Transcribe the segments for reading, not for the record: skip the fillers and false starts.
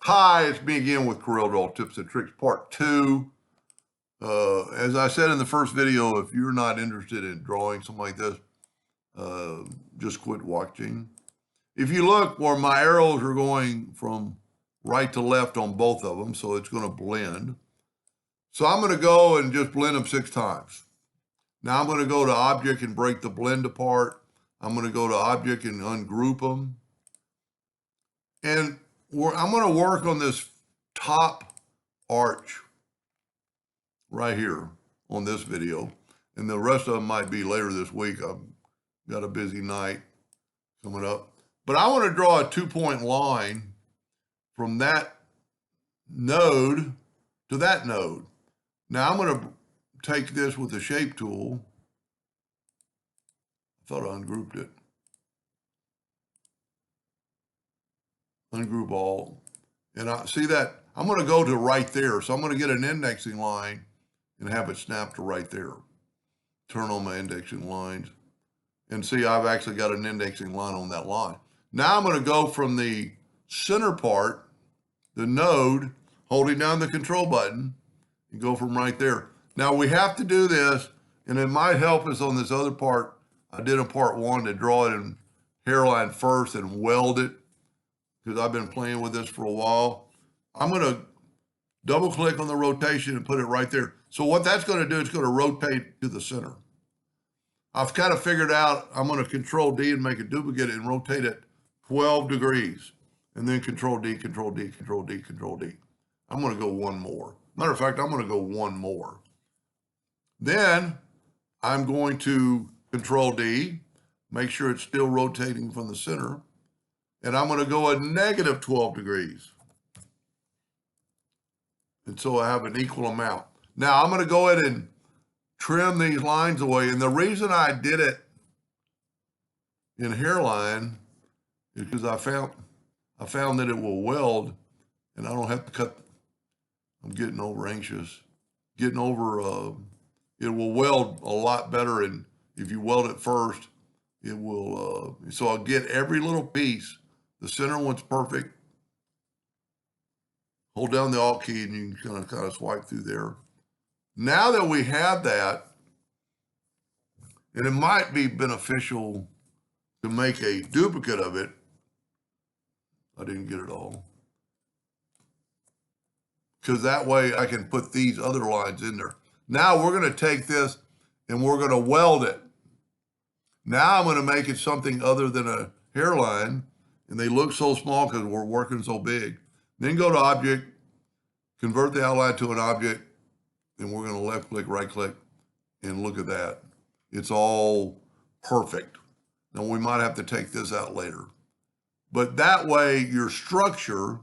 Hi, it's me again with Corel Draw Tips and Tricks Part 2. As I said in the first video, if you're not interested in drawing something like this, just quit watching. If you look where my arrows are going from right to left on both of them, so it's going to blend. So I'm going to go and just blend them 6 times. Now I'm going to go to Object and break the blend apart. I'm going to go to Object and ungroup them. And I'm going to work on this top arch right here on this video. And the rest of them might be later this week. I've got a busy night coming up. But I want to draw a 2-point line from that node to that node. Now I'm going to take this with the shape tool. I thought I ungrouped it. Ungroup all. And I see that I'm going to go to right there. So I'm going to get an indexing line and have it snap to right there. Turn on my indexing lines. And see, I've actually got an indexing line on that line. Now I'm going to go from the center part, the node, holding down the control button, and go from right there. Now we have to do this, and it might help us on this other part. I did a part 1 to draw it in hairline first and weld it, because I've been playing with this for a while. I'm going to double click on the rotation and put it right there. So what that's going to do, it's going to rotate to the center. I've kind of figured out I'm going to Control D and make a duplicate and rotate it 12 degrees. And then Control D, Control D, Control D, Control D. I'm going to go one more. Matter of fact, I'm going to go one more. Then I'm going to Control D, make sure it's still rotating from the center. And I'm going to go a negative 12 degrees. And so I have an equal amount. Now I'm going to go ahead and trim these lines away. And the reason I did it in hairline is because I found that it will weld and I don't have to cut. I'm getting over anxious. It will weld a lot better. And if you weld it first, it will, so I'll get every little piece. The center one's perfect. Hold down the Alt key and you can kind of swipe through there. Now that we have that, and it might be beneficial to make a duplicate of it. I didn't get it all. Because that way I can put these other lines in there. Now we're going to take this and we're going to weld it. Now I'm going to make it something other than a hairline. And they look so small because we're working so big. Then go to Object, convert the outline to an object, and we're going to left click, right click, and look at that. It's all perfect. Now we might have to take this out later. But that way your structure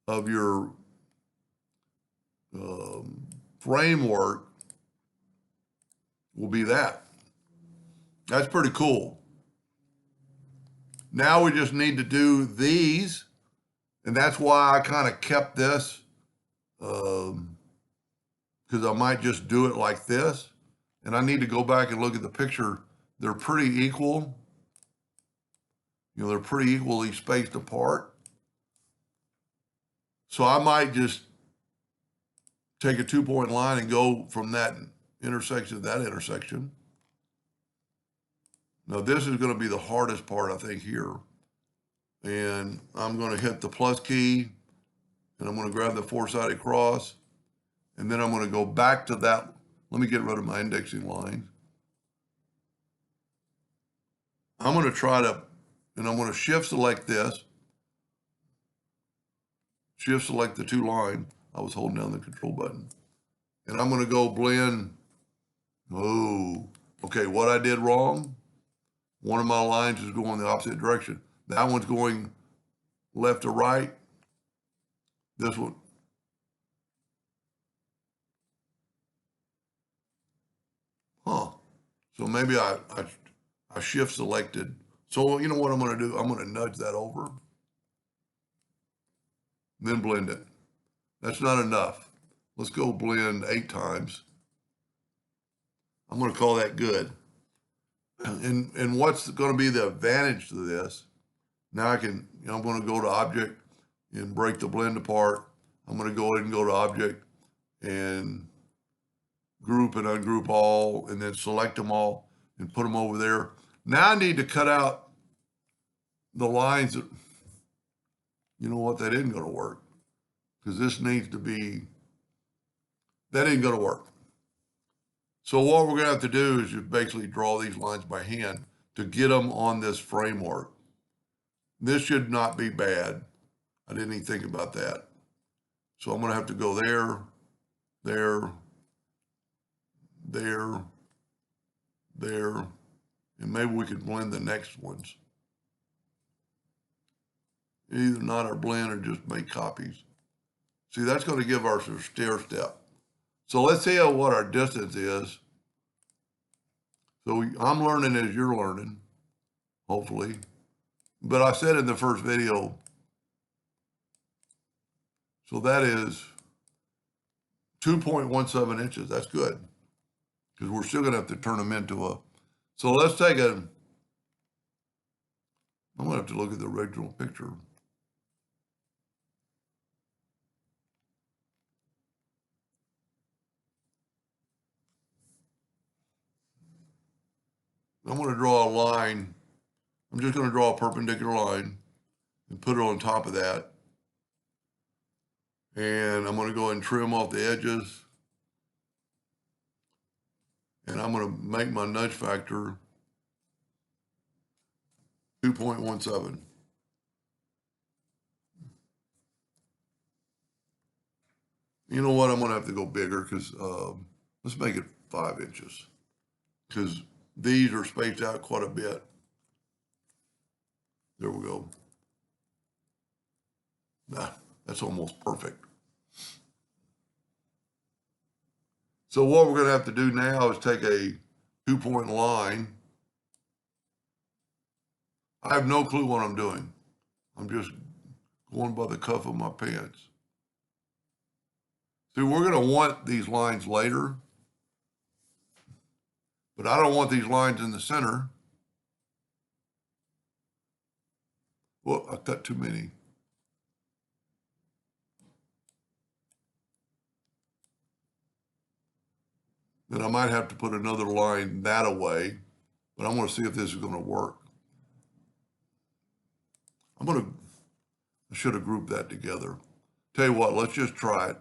of your framework will be that. That's pretty cool. Now we just need to do these, and that's why I kind of kept this, because I might just do it like this, and I need to go back and look at the picture. They're pretty equal. You know, they're pretty equally spaced apart. So I might just take a 2-point line and go from that intersection to that intersection. Now this is going to be the hardest part, I think, here. And I'm going to hit the plus key, and I'm going to grab the 4-sided cross, and then I'm going to go back to that. Let me get rid of my indexing line. I'm going to try to, and I'm going to shift select this. Shift select the 2 line. I was holding down the control button. And I'm going to go blend. Oh, okay, what I did wrong. One of my lines is going the opposite direction. That one's going left to right. This one. Huh. So maybe I shift selected. So you know what I'm going to do? I'm going to nudge that over. Then blend it. That's not enough. Let's go blend 8 times. I'm going to call that good. And what's going to be the advantage to this? Now I can, I'm going to go to Object, and break the blend apart. I'm going to go ahead and go to Object and group and ungroup all, and then select them all and put them over there. Now I need to cut out the lines that, you know what, that isn't going to work, because this needs to be, that ain't going to work. So what we're going to have to do is just basically draw these lines by hand to get them on this framework. This should not be bad. I didn't even think about that. So I'm going to have to go there, there, there, there, and maybe we could blend the next ones. Either not or blend or just make copies. See, that's going to give us a stair step. So let's see what our distance is. So I'm learning as you're learning, hopefully. But I said in the first video, so that is 2.17 inches. That's good, because we're still going to have to turn them into a, so let's take a, I'm going to have to look at the original picture. I'm going to draw a line. I'm just going to draw a perpendicular line and put it on top of that. And I'm going to go ahead and trim off the edges. And I'm going to make my nudge factor 2.17. You know what? I'm going to have to go bigger, because let's make it 5 inches, because these are spaced out quite a bit. There we go. Nah, that's almost perfect. So what we're going to have to do now is take a 2-point line. I have no clue what I'm doing. I'm just going by the cuff of my pants. See, we're going to want these lines later, but I don't want these lines in the center. Well, I cut too many. Then I might have to put another line that away, but I'm going to see if this is going to work. I should have grouped that together. Tell you what, let's just try it.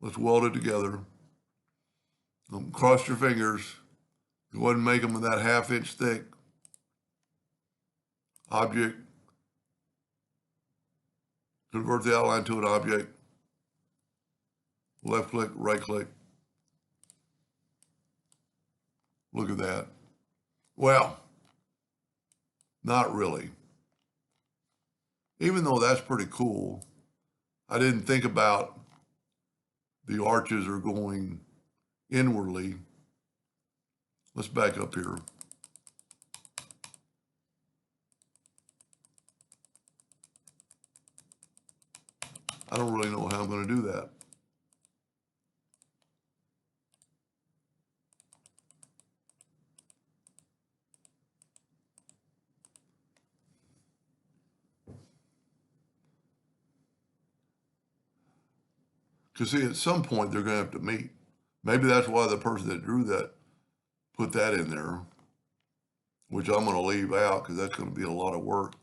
Let's weld it together. Cross your fingers. Go ahead and make them that 1/2 inch thick. Object. Convert the outline to an object. Left click, right click. Look at that. Well, not really. Even though that's pretty cool, I didn't think about the arches are going inwardly. Let's back up here. I don't really know how I'm going to do that. Because see, at some point they're going to have to meet. Maybe that's why the person that drew that put that in there, which I'm going to leave out because that's going to be a lot of work.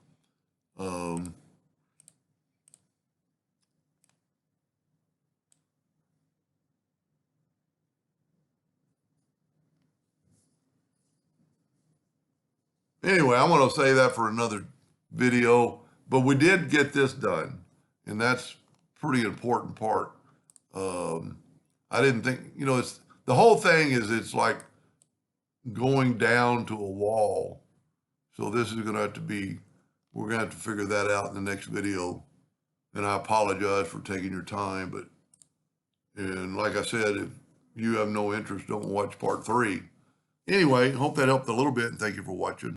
Anyway, I'm going to say that for another video, but we did get this done, and that's pretty important part. I didn't think, you know, it's the whole thing is it's like going down to a wall. So this is going to have to be, we're going to have to figure that out in the next video. And I apologize for taking your time, but, and like I said, if you have no interest, don't watch part 3. Anyway, hope that helped a little bit, and thank you for watching.